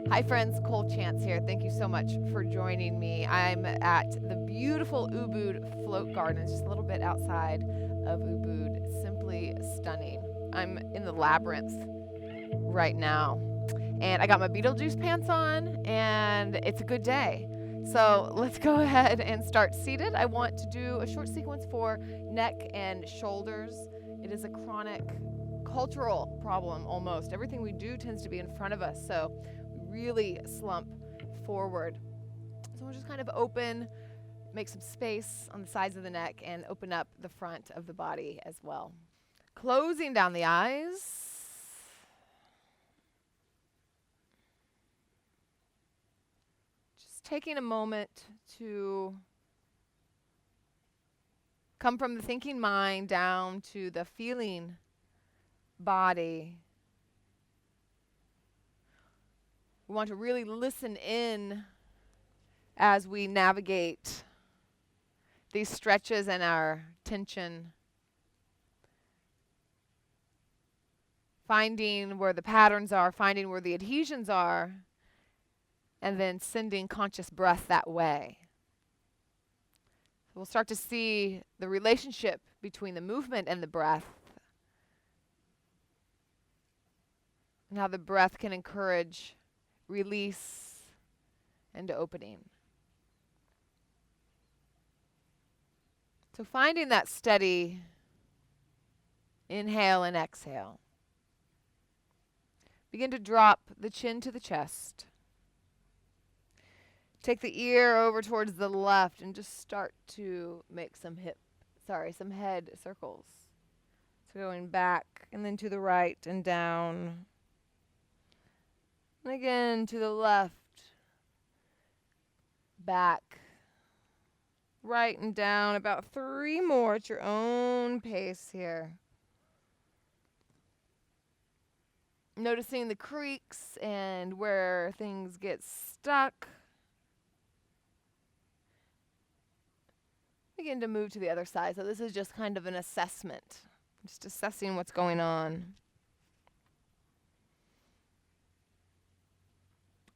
Hi friends, Cole Chance here. Thank you so much for joining me. I'm at the beautiful Ubud Float Garden. It's just a little bit outside of Ubud. Simply stunning. I'm in the labyrinth right now. And I got my Beetlejuice pants on and it's a good day. So let's go ahead and start seated. I want to do a short sequence for neck and shoulders. It is a chronic cultural problem almost. Everything we do tends to be in front of us. So really slump forward. So we'll just kind of open, make some space on the sides of the neck, and open up the front of the body as well. Closing down the eyes. Just taking a moment to come from the thinking mind down to the feeling body. We want to really listen in as we navigate these stretches and our tension. Finding where the patterns are, finding where the adhesions are, and then sending conscious breath that way. We'll start to see the relationship between the movement and the breath, and how the breath can encourage release and opening. So finding that steady inhale and exhale. Begin to drop the chin to the chest. Take the ear over towards the left and just start to make some head circles. So going back and then to the right and down. And again to the left, back, right and down. About 3 more at your own pace here. Noticing the creaks and where things get stuck. Begin to move to the other side. So this is just kind of an assessment, just assessing what's going on.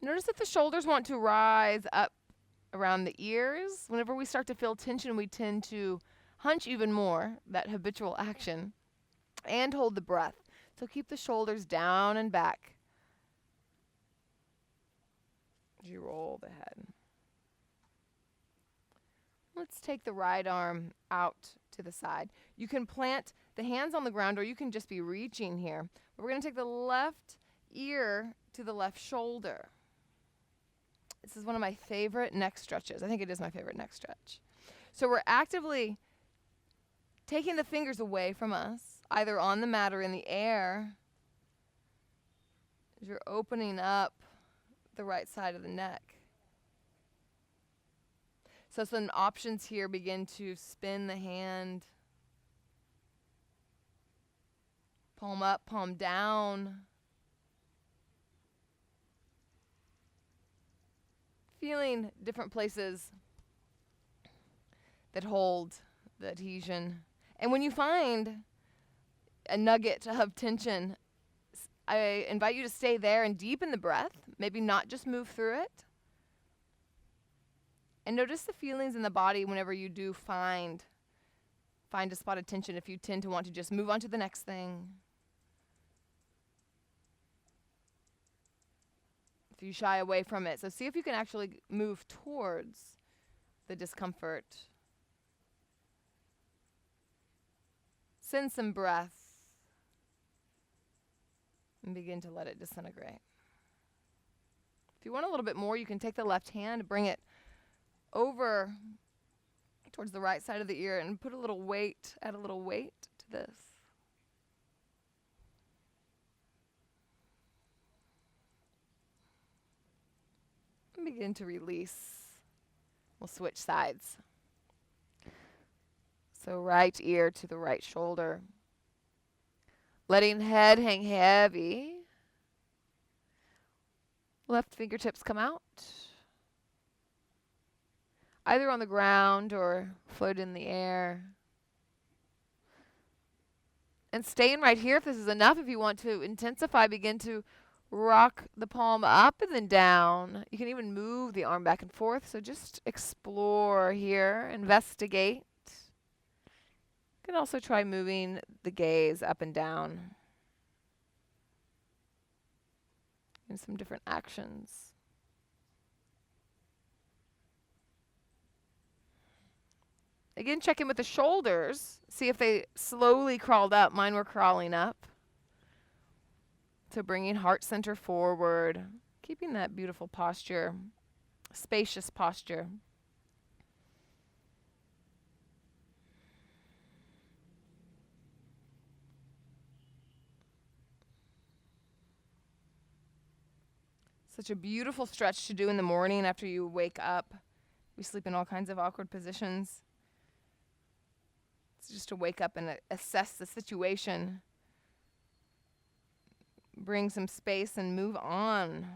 Notice if the shoulders want to rise up around the ears. Whenever we start to feel tension, we tend to hunch even more, that habitual action, and hold the breath. So keep the shoulders down and back as you roll the head. Let's take the right arm out to the side. You can plant the hands on the ground or you can just be reaching here. But we're going to take the left ear to the left shoulder. This is one of my favorite neck stretches. I think it is my favorite neck stretch. So we're actively taking the fingers away from us, either on the mat or in the air, as you're opening up the right side of the neck. So some options here: begin to spin the hand, palm up, palm down. Feeling different places that hold the adhesion. And when you find a nugget of tension, I invite you to stay there and deepen the breath, maybe not just move through it. And notice the feelings in the body whenever you do find a spot of tension, if you tend to want to just move on to the next thing. If you shy away from it. So see if you can actually move towards the discomfort. Send some breath and begin to let it disintegrate. If you want a little bit more, you can take the left hand, bring it over towards the right side of the ear and add a little weight to this. And begin to release. We'll switch sides. So right ear to the right shoulder. Letting head hang heavy. Left fingertips come out. Either on the ground or float in the air. And staying right here if this is enough. If you want to intensify, begin to Rock the palm up and then down. You can even move the arm back and forth. So just explore here, investigate. You can also try moving the gaze up and down in some different actions. Again, check in with the shoulders. See if they slowly crawled up. Mine were crawling up. So bringing heart center forward, keeping that beautiful posture, spacious posture. Such a beautiful stretch to do in the morning after you wake up. We sleep in all kinds of awkward positions. It's just to wake up and assess the situation. Bring some space and move on.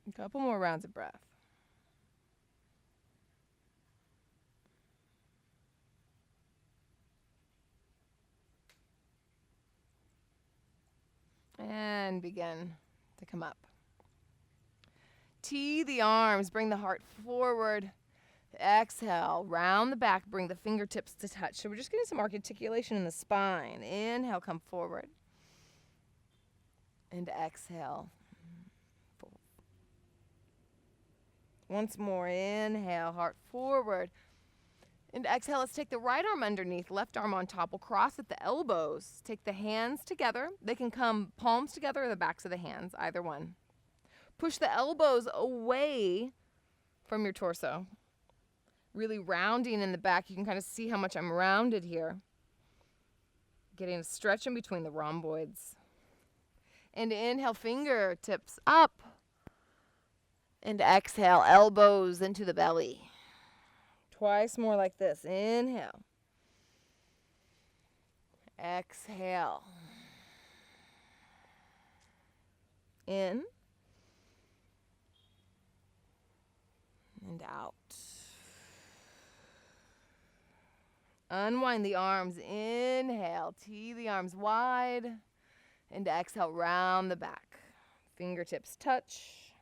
A couple more rounds of breath. And begin to come up. Tee the arms, bring the heart forward. Exhale, round the back, bring the fingertips to touch. So we're just getting some articulation in the spine. Inhale, come forward. And exhale. Once more, inhale, heart forward. And exhale, let's take the right arm underneath, left arm on top. We'll cross at the elbows. Take the hands together. They can come palms together or the backs of the hands, either one. Push the elbows away from your torso. Really rounding in the back. You can kind of see how much I'm rounded here. Getting a stretch in between the rhomboids. And inhale, fingertips up. And exhale, elbows into the belly. Twice more like this. Inhale. Exhale. In. And out. Unwind the arms. Inhale. Tee the arms wide. And exhale, round the back. Fingertips touch.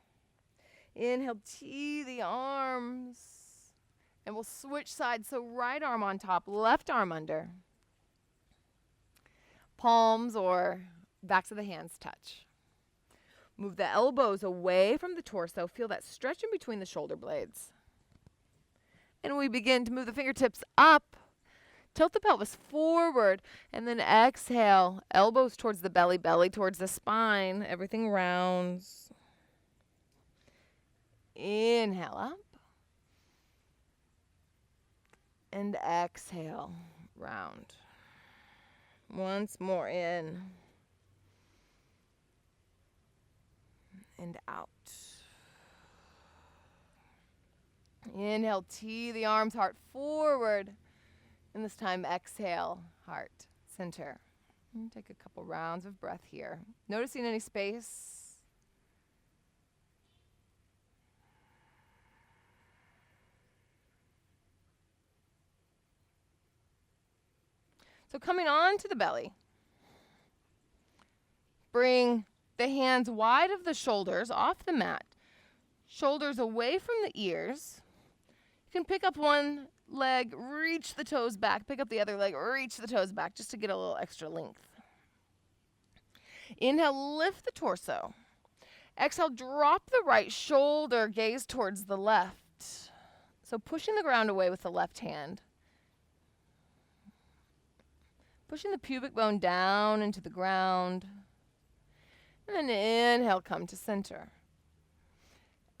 Inhale, tee the arms. And we'll switch sides. So right arm on top, left arm under. Palms or backs of the hands touch. Move the elbows away from the torso. Feel that stretch in between the shoulder blades. And we begin to move the fingertips up. Tilt the pelvis forward. And then exhale. Elbows towards the belly, belly towards the spine. Everything rounds. Inhale up. And exhale. Round. Once more in. And out. Inhale, tee the arms, heart forward. And this time, exhale, heart center. And take a couple rounds of breath here. Noticing any space. So coming on to the belly. Bring the hands wide of the shoulders, off the mat. Shoulders away from the ears. You can pick up one leg, reach the toes back. Pick up the other leg, reach the toes back, just to get a little extra length. Inhale, lift the torso. Exhale, drop the right shoulder, gaze towards the left. So pushing the ground away with the left hand. Pushing the pubic bone down into the ground. And then inhale, come to center.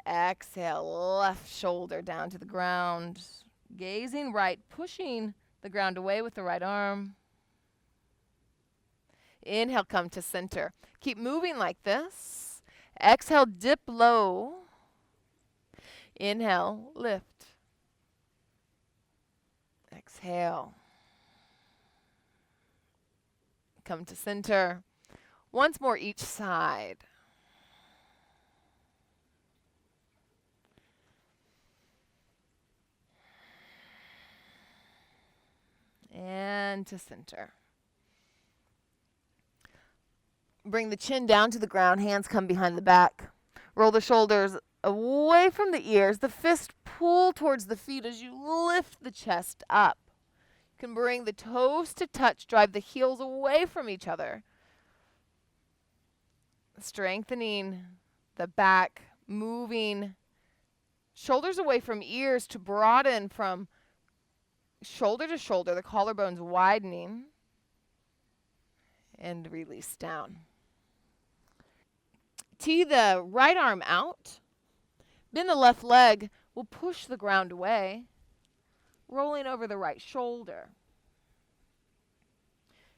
Exhale, left shoulder down to the ground. Gazing right, pushing the ground away with the right arm. Inhale, come to center. Keep moving like this. Exhale, dip low. Inhale, lift. Exhale. Come to center. Once more each side. And to center. Bring the chin down to the ground, hands come behind the back. Roll the shoulders away from the ears. The fist pull towards the feet as you lift the chest up. You can bring the toes to touch, drive the heels away from each other. Strengthening the back, moving shoulders away from ears to broaden from shoulder to shoulder, the collarbones widening, and release down. Tee the right arm out. Bend the left leg. We'll push the ground away, rolling over the right shoulder.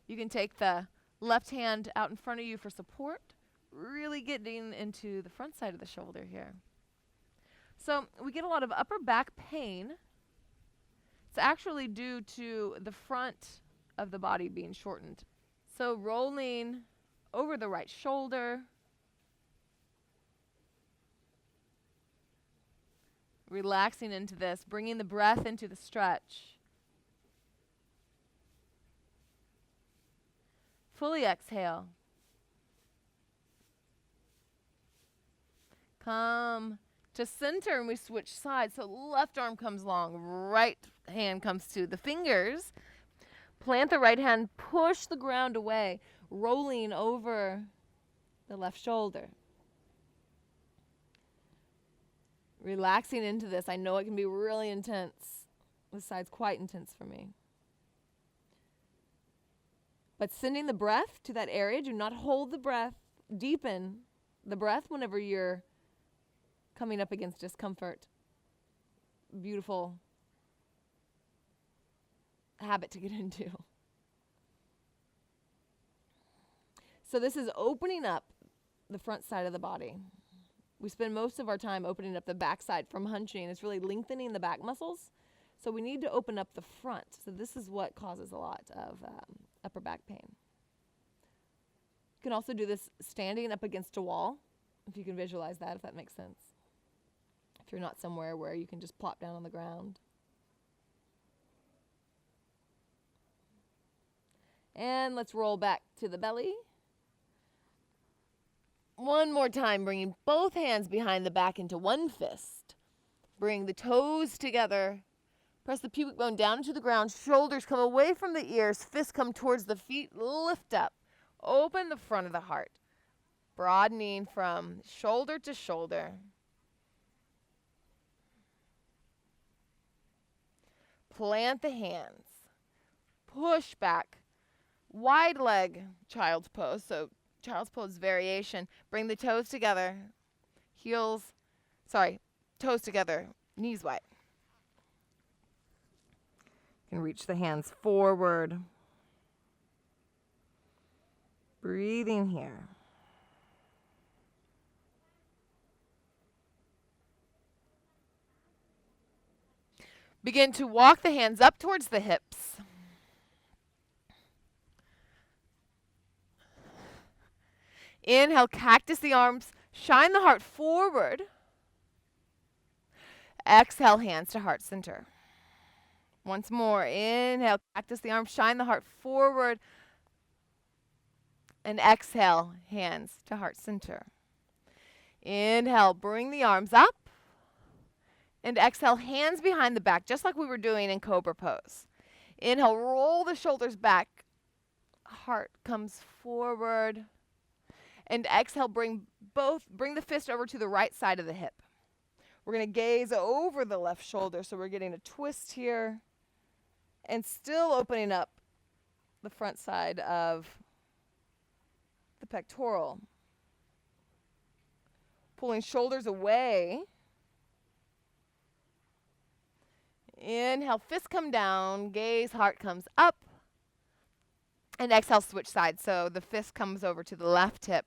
You can take the left hand out in front of you for support, really getting into the front side of the shoulder here. So we get a lot of upper back pain. It's actually due to the front of the body being shortened. So rolling over the right shoulder, relaxing into this, bringing the breath into the stretch. Fully exhale. Come to center and we switch sides. So left arm comes long, right hand comes to the fingers. Plant the right hand, push the ground away, rolling over the left shoulder. Relaxing into this. I know it can be really intense. This side's quite intense for me. But sending the breath to that area. Do not hold the breath. Deepen the breath whenever you're coming up against discomfort. Beautiful habit to get into. So this is opening up the front side of the body. We spend most of our time opening up the back side from hunching. It's really lengthening the back muscles. So we need to open up the front. So this is what causes a lot of upper back pain. You can also do this standing up against a wall, if you can visualize that, if that makes sense. If you're not somewhere where you can just plop down on the ground. And let's roll back to the belly. One more time, bringing both hands behind the back into one fist. Bring the toes together. Press the pubic bone down into the ground. Shoulders come away from the ears. Fists come towards the feet. Lift up. Open the front of the heart. Broadening from shoulder to shoulder. Plant the hands. Push back. Wide leg child's pose. So child's pose variation. Bring the toes together. Toes together. Knees wide. You can reach the hands forward. Breathing here. Begin to walk the hands up towards the hips. Inhale, cactus the arms, shine the heart forward. Exhale, hands to heart center. Once more, inhale, cactus the arms, shine the heart forward. And exhale, hands to heart center. Inhale, bring the arms up. And exhale, hands behind the back, just like we were doing in Cobra pose. Inhale, roll the shoulders back. Heart comes forward. And exhale, bring the fist over to the right side of the hip. We're going to gaze over the left shoulder, so we're getting a twist here. And still opening up the front side of the pectoral. Pulling shoulders away. Inhale, fists come down, gaze, heart comes up. And exhale, switch sides. So the fist comes over to the left hip.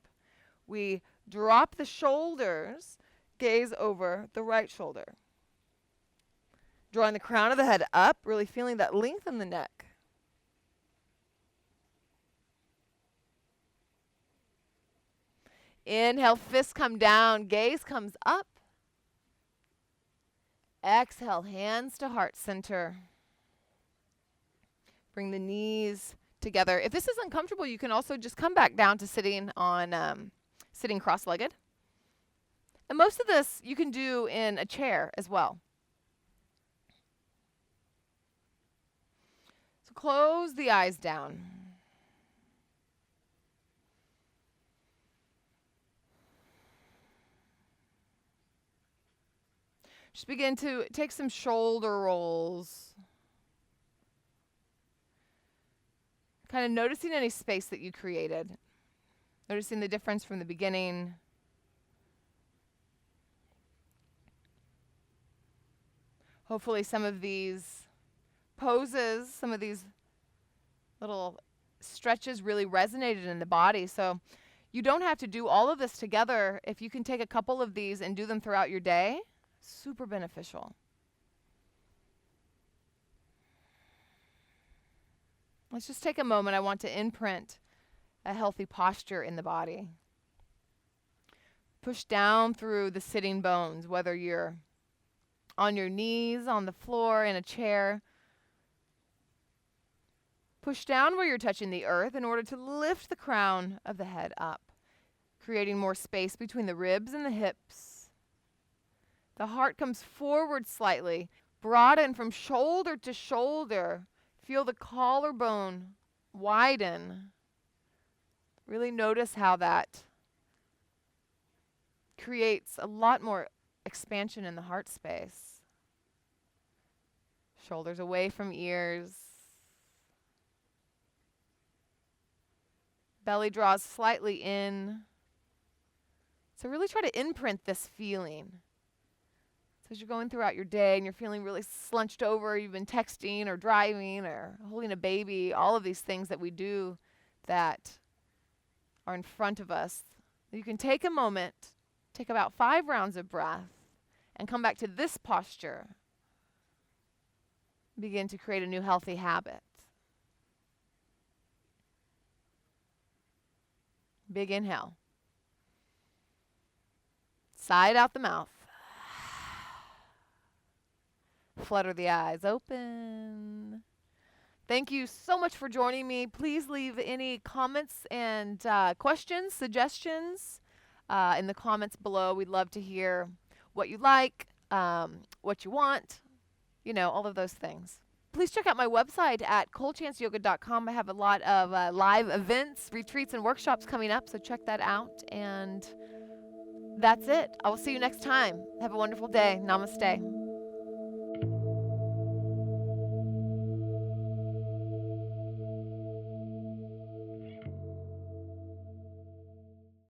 We drop the shoulders, gaze over the right shoulder. Drawing the crown of the head up, really feeling that length in the neck. Inhale, fists come down, gaze comes up. Exhale, hands to heart center. Bring the knees together. If this is uncomfortable, you can also just come back down to sitting cross-legged. And most of this you can do in a chair as well. So close the eyes down. Just begin to take some shoulder rolls. Kind of noticing any space that you created. Noticing the difference from the beginning. Hopefully some of these poses, some of these little stretches really resonated in the body. So you don't have to do all of this together. If you can take a couple of these and do them throughout your day, super beneficial. Let's just take a moment. I want to imprint a healthy posture in the body. Push down through the sitting bones, whether you're on your knees, on the floor, in a chair. Push down where you're touching the earth in order to lift the crown of the head up, creating more space between the ribs and the hips. The heart comes forward slightly, broaden from shoulder to shoulder. Feel the collarbone widen. Really notice how that creates a lot more expansion in the heart space. Shoulders away from ears. Belly draws slightly in. So really try to imprint this feeling. So as you're going throughout your day and you're feeling really slunched over, you've been texting or driving or holding a baby, all of these things that we do that are in front of us, you can take a moment, take about 5 rounds of breath, and come back to this posture. Begin to create a new healthy habit. Big inhale. Side out the mouth. Flutter the eyes open. Thank you so much for joining me. Please leave any comments and questions, suggestions in the comments below. We'd love to hear what you like, what you want, all of those things. Please check out my website at colechanceyoga.com. I have a lot of live events, retreats, and workshops coming up, so check that out. And that's it. I will see you next time. Have a wonderful day. Namaste.